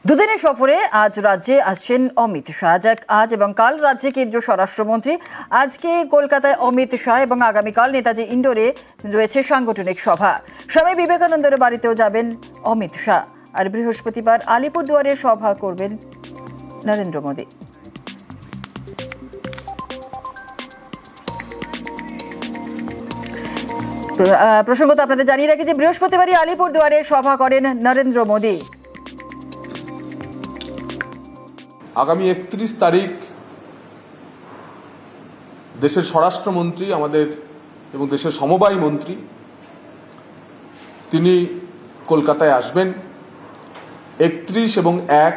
দুদিনের সফরে আজ রাজ্যে আসছেন অমিত শাহ। আজ এবং কাল রাজ্যে কেন্দ্রীয় স্বরাষ্ট্রমন্ত্রী। আজকে কলকাতায় অমিত শাহ এবং আগামীকাল নেতাজি ইন্ডোরে রয়েছে সাংগঠনিক সভা। স্বামী বিবেকানন্দের বাড়িতেও যাবেন অমিত শাহ। আর বৃহস্পতিবার আলিপুরদুয়ারে সভা করবেন নরেন্দ্র মোদী। প্রসঙ্গত আপনাদের জানিয়ে রাখি যে বৃহস্পতিবারই আলিপুরদুয়ারে সভা করেন নরেন্দ্র মোদী। আগামী 31 তারিখ দেশের স্বরাষ্ট্রমন্ত্রী আমাদের এবং দেশের সমবায় মন্ত্রী তিনি কলকাতায় আসবেন। 31 এবং 1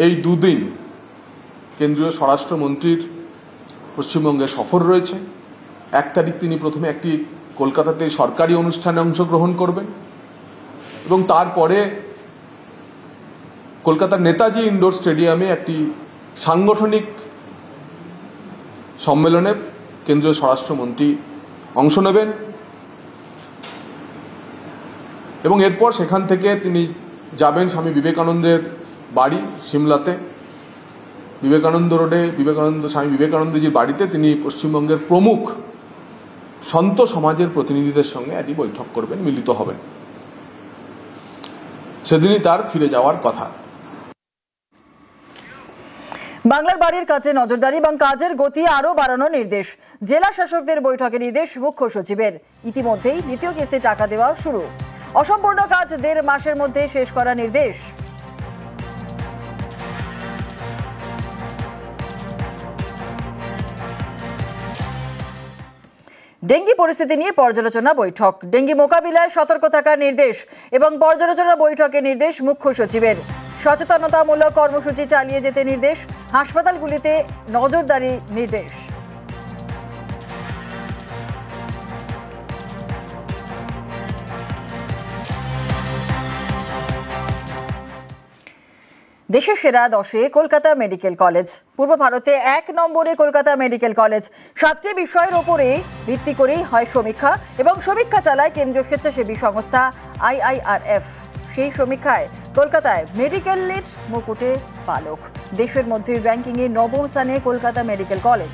এই দুদিন কেন্দ্রীয় স্বরাষ্ট্রমন্ত্রীর পশ্চিমবঙ্গে সফর রয়েছে। 1 তারিখ তিনি প্রথমে একটি কলকাতাতে সরকারি অনুষ্ঠানে অংশগ্রহণ করবেন এবং তারপরে কলকাতার নেতাজি ইন্ডোর স্টেডিয়ামে একটি সাংগঠনিক সম্মেলনে কেন্দ্রীয় স্বরাষ্ট্রমন্ত্রী অংশ নেবেন এবং এরপর সেখান থেকে তিনি যাবেন স্বামী বিবেকানন্দের বাড়ি সিমলাতে। বিবেকানন্দ রোডে স্বামী বিবেকানন্দজির বাড়িতে তিনি পশ্চিমবঙ্গের প্রমুখ সন্ত সমাজের প্রতিনিধিদের সঙ্গে একটি বৈঠক করবেন, মিলিত হবেন। সেদিনই তার ফিরে যাওয়ার কথা। বাংলার বাড়ির কাছে নজরদারি এবং কাজের গতি আরও বাড়ানোর নির্দেশ। জেলা শাসকদের বৈঠকে নির্দেশ মুখ্য সচিবের। ইতিমধ্যেই দ্বিতীয় কিস্তি টাকা দেওয়া শুরু। অসম্পূর্ণ কাজ 1.5 মাসের মধ্যে শেষ করার নির্দেশ। ডেঙ্গি পরিস্থিতি নিয়ে পর্যালোচনা বৈঠক। ডেঙ্গি মোকাবিলায় সতর্ক থাকার নির্দেশ এবং পর্যালোচনা বৈঠকে নির্দেশ মুখ্য সচিবের। সচেতনতামূলক কর্মসূচি চালিয়ে যেতে নির্দেশ। হাসপাতালগুলিতে নজরদারি নির্দেশ। দেশের সেরা 10-এ কলকাতা মেডিকেল কলেজ। পূর্ব ভারতে 1 নম্বরে কলকাতা মেডিকেল কলেজ। 7টি বিষয়ের ওপরে ভিত্তি করেই হয় সমীক্ষা এবং সমীক্ষা চালায় কেন্দ্রীয় স্বেচ্ছাসেবী সংস্থা IIRF। সেই সমীক্ষায় কলকাতায় মেডিকেলের মুকুটে পালক। দেশের মধ্যে র্যাঙ্কিংয়ে 9ম স্থানে কলকাতা মেডিকেল কলেজ।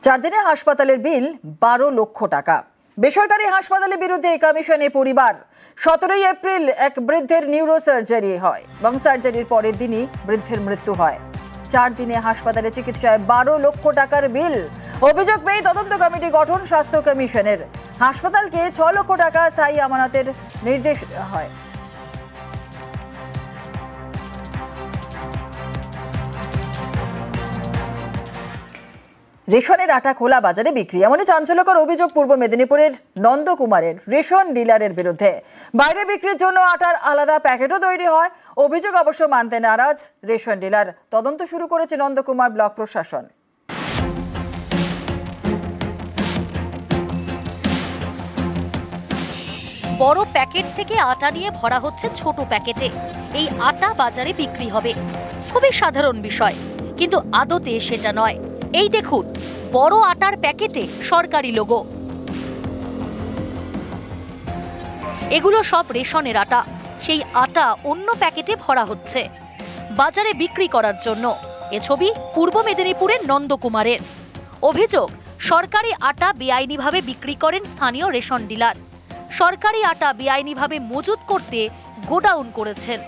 চার দিনে হাসপাতালের বিল 12 লক্ষ টাকা। বেসরকারি হাসপাতালের বিরুদ্ধে কমিশনে পরিবার। 17 এপ্রিল এক বৃদ্ধের নিউরো সার্জারি হয় এবং সার্জারির পরের দিনই বৃদ্ধের মৃত্যু হয়। 4 দিনে হাসপাতালে চিকিৎসায় 12 লক্ষ টাকার বিল। অভিযোগ পেয়ে তদন্ত কমিটি গঠন স্বাস্থ্য কমিশনের। হাসপাতালকে 6 লক্ষ টাকা স্থায়ী আমানতের নির্দেশ দেওয়া হয়। রেশনের আটা খোলা বাজারে বিক্রি, এমনই চাঞ্চল্যকর অভিযোগ পূর্ব মেদিনীপুরের নন্দকুমারের রেশন ডিলারের বিরুদ্ধে। বাইরে বিক্রির জন্য আটার আলাদা প্যাকেটও তৈরি হয়। অভিযোগ অবশ্য মানতে নারাজ রেশন ডিলার। তদন্ত শুরু করেছে নন্দকুমার ব্লক প্রশাসন। বড় প্যাকেট থেকে আটা নিয়ে ভরা হচ্ছে ছোট প্যাকেটে। এই আটা বাজারে বিক্রি হবে, খুবই সাধারণ বিষয়, কিন্তু আদতে সেটা নয়। এই দেখুন, বড় আটার প্যাকেটে সরকারি লোগো। এগুলো সব রেশনের আটা। সেই আটা অন্য প্যাকেটে ভরা হচ্ছে বাজারে বিক্রি করার জন্য। এ ছবি পূর্ব মেদিনীপুরের নন্দকুমারের। অভিযোগ, সরকারি আটা বেআইনিভাবে বিক্রি করেন স্থানীয় রেশন ডিলার। সরকারি আটা বেআইনিভাবে মজুত করতে গোডাউন করেছেন।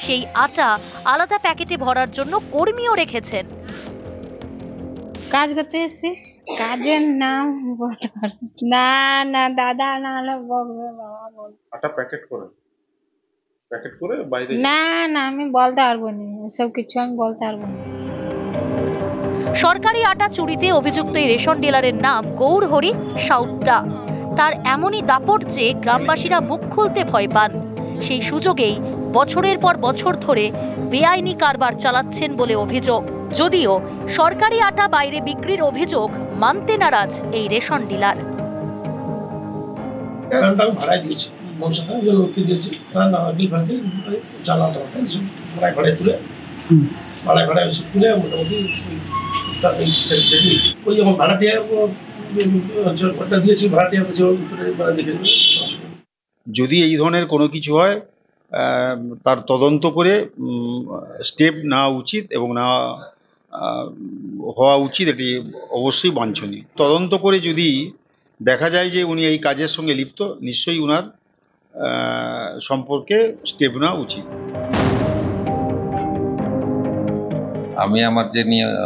সেই আটা আলাদা প্যাকেটে ভরার জন্য কর্মীও রেখেছেন। কাজ করতে এসেছি, কাজের নাম বলতে পারবো না। না দাদা, না বলবে বাবা, বল। আটা প্যাকেট করে বাইরে। না না, আমি বলতে পারবো না, সব কিছু আমি বলতে পারবো না। সরকারি আটা চুরিতে অভিযুক্ত এই রেশন ডিলারের নাম গৌরহরি সাউট্টা। তার এমনই দাপট যে গ্রামবাসীরা মুখ খুলতে ভয় পান। সেই সুযোগেই বছরের পর বছর ধরে বেআইনি কারবার চালাচ্ছেন বলে অভিযোগ। যদিও সরকারি আটা বাইরে বিক্রির অভিযোগ মানতে নারাজ এই রেশন ডিলার। ওই যেমন ভাড়াটিয়া দিয়েছি, ভাড়াটিয়া দেখে যদি এই ধরনের কোনো কিছু হয় তার তদন্ত করে স্টেপ নেওয়া উচিত এবং না হওয়া উচিত, এটি অবশ্যই বাঞ্ছনীয়। তদন্ত করে যদি দেখা যায় যে উনি এই কাজের সঙ্গে লিপ্ত, নিশ্চয়ই উনার সম্পর্কে স্টেপ নেওয়া উচিত। আমি আমার যে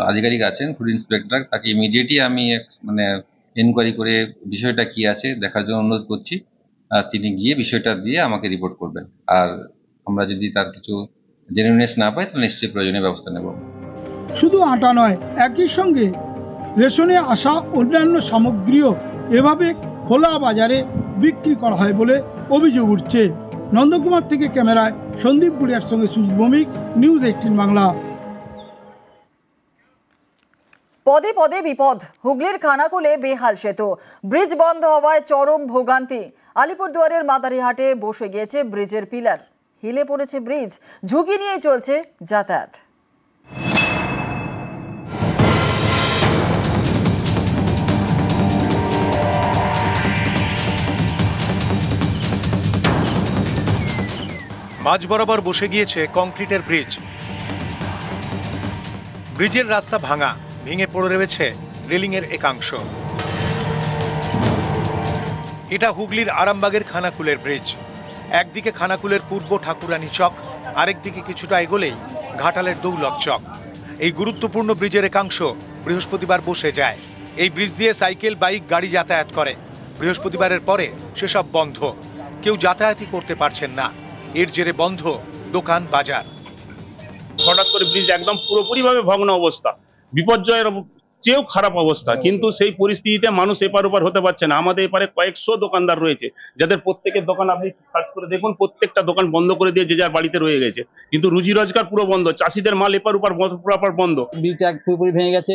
আধিকারিক আছেন ফুড ইন্সপেক্টর, তাকে ইমিডিয়েটলি আমি মানে এনকোয়ারি করে বিষয়টা কি আছে দেখার জন্য অনুরোধ করছি। তিনি গিয়ে বিষয়টা দিয়ে আমাকে রিপোর্ট করবেন। আর আমরা যদি তার কিছু জেনুইনেস না পাই তাহলে নিশ্চয়ই প্রয়োজনীয় ব্যবস্থা নেব। শুধু আটা নয়, একই সঙ্গে রেশনে আসা অন্যান্য সামগ্রীও এভাবে খোলা বাজারে বিক্রি করা হয় বলে অভিযোগ উঠছে। নন্দকুমার থেকে ক্যামেরায় সন্দীপ গুড়িয়ার সঙ্গে সুজিত ভৌমিক, নিউজ 18 বাংলা। পদে পদে বিপদ, হুগলির খানাকুলে বেহাল সেতু, ব্রিজ বন্ধ হওয়ায় চরম ভোগান্তি। আলিপুরদুয়ারের মাদারিহাটে বসে গিয়েছে ব্রিজের পিলার, হিলে পড়েছে ব্রিজ, ঝুঁকি নিয়ে চলছে যাতায়াত। মাঝ বরাবর বসে গিয়েছে কংক্রিটের ব্রিজ। ব্রিজের রাস্তা ভাঙা, ভেঙে পড়ে রয়েছে রেলিংয়ের একাংশ। এটা হুগলির আরামবাগের খানাকুলের ব্রিজ। একদিকে খানাকুলের পূর্ব ঠাকুরানী চক, আরেকদিকে কিছুটা এগোলেই ঘাটালের দৌলত চক। এই গুরুত্বপূর্ণ ব্রিজের একাংশ বৃহস্পতিবার বসে যায়। এই ব্রিজ দিয়ে সাইকেল, বাইক, গাড়ি যাতায়াত করে। বৃহস্পতিবারের পরে সেসব বন্ধ, কেউ যাতায়াতই করতে পারছেন না। এর জেরে বন্ধ দোকান বাজার। হঠাৎ করে ব্রিজ একদম পুরোপুরিভাবে ভগ্ন অবস্থা, বিপর্যয়ের চেয়েও খারাপ অবস্থা, কিন্তু সেই পরিস্থিতিতে মানুষ এপার ওপার হতে পারছে না। আমাদের এপারে কয়েকশো দোকানদার রয়েছে, যাদের প্রত্যেকের দোকান আপনি সার্চ করে দেখুন, প্রত্যেকটা দোকান বন্ধ করে দিয়ে যে যার বাড়িতে রয়ে গেছে, কিন্তু রুজি রোজগার পুরো বন্ধ। চাষিদের মাল এপার ওপার পুরোপার বন্ধ। ব্রিজটা পুরোপুরি ভেঙে গেছে,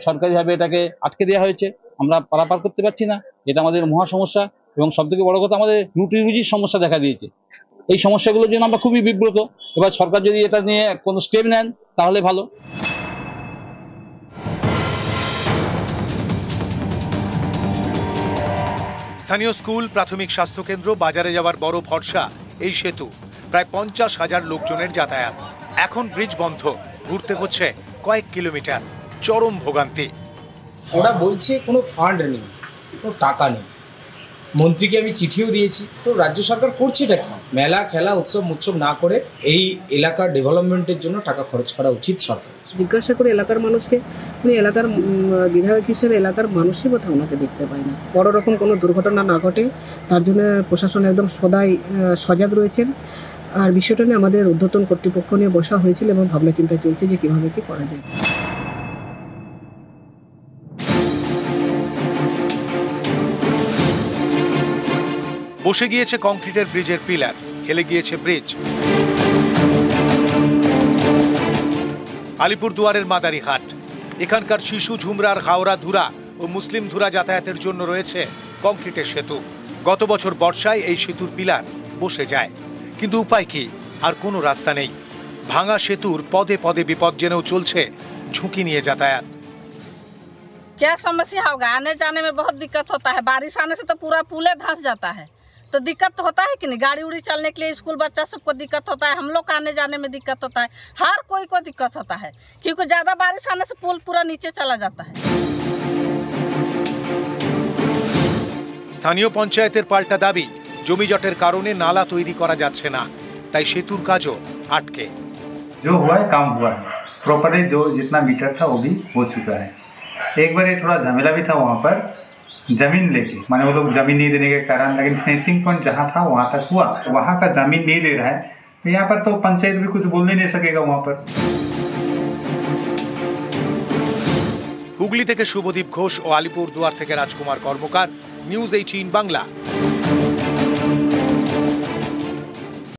সরকারিভাবে এটাকে আটকে দেওয়া হয়েছে, আমরা পারাপার করতে পারছি না। এটা আমাদের মহা সমস্যা, এবং সবথেকে বড় কথা আমাদের রুটি রুজির সমস্যা দেখা দিয়েছে। এই সমস্যাগুলোর জন্য আমরা খুবই বিব্রত। এবার সরকার যদি এটা নিয়ে কোনো স্টেপ নেন তাহলে ভালো। স্থানীয় স্কুল, প্রাথমিক স্বাস্থ্যকেন্দ্র, বাজারে যাওয়ার বড় ভরসা এই সেতু। প্রায় 50,000 লোকজনের যাতায়াত। এখন ব্রিজ বন্ধ, ঘুরতে হচ্ছে কয়েক কিলোমিটার, চরম ভোগান্তি। ওরা বলছে কোনো ফান্ড নেই, কোনো টাকা নেই। মন্ত্রীকে আমি চিঠিও দিয়েছি, তো রাজ্য সরকার করছেটা কি? মেলা, খেলা, উৎসব না করে এই এলাকার ডেভেলপমেন্টের জন্য টাকা খরচ করা উচিত সরকার। জিজ্ঞাসা করে এলাকার মানুষকে, উনি এলাকার বিধায়ক হিসেবে এলাকার মানুষই কোথাও ওনাকে দেখতে পায় না। বড় রকম কোনো দুর্ঘটনা না ঘটে তার জন্য প্রশাসন একদম সদাই সজাগ রয়েছেন। আর বিষয়টা নিয়ে আমাদের ঊর্ধ্বতন কর্তৃপক্ষ নিয়ে বসা হয়েছিল এবং ভাবনা চিন্তা চলছে যে কীভাবে কী করা যায়। বসে গিয়েছে কংক্রিটের ব্রিজের পিলার, হেলে গিয়েছে ব্রিজ। আলিপুরদুয়ারের মাদারিহাট, এখানকার শিশু, ঝুমরার, হাওড়া, ধুরা ও মুসলিম ধুরা যাতায়াতের জন্য রয়েছে কংক্রিটের সেতু। গত বছর বর্ষায় এই সেতুর পিলার বসে যায়, কিন্তু উপায় কি? আর কোনো রাস্তা নেই। ভাঙা সেতুর পদে পদে বিপদ জেনেও চলছে ঝুঁকি নিয়ে যাতায়াত। क्या समस्या होगा? आने जाने में बहुत दिक्कत होता है। बारिश आने से तो पूरा पुले धंस जाता है, तो दिक्कत तो होता है कि नहीं? गाड़ी उड़ी चलने के लिए स्कूल बच्चा सबको दिक्कत होता है, हम लोग का आने जाने में दिक्कत होता है, हर कोई को दिक्कत होता है, क्योंकि ज़्यादा बारिश आने से पुल पूरा नीचे चला जाता है। স্থানীয় পঞ্চায়েতের পাল্টা দাবি, জমি জটের কারণে নালা তৈরি করা যাচ্ছে না, তাই সেতুর কাজও আটকে। जो हुआ है काम हुआ है, प्रॉपर्ली जो जितना मीटर था वो भी हो चुका है। एक बार ये थोड़ा झमेला भी था वहाँ पर जमीन लेके, माने वो लोग जमीन नहीं देने के कारण, लेकिन फिनिशिंग पॉइंट जहाँ था वहाँ तक हुआ, वहाँ का जमीन नहीं दे रहा है, तो यहाँ पर तो पंचायत भी कुछ बोल नहीं सकेगा वहाँ पर। হুগলি থেকে শুভদীপ ঘোষ ও আলিপুরদুয়ার থেকে রাজকুমার কর্মকার, নিউজ 18 বাংলা।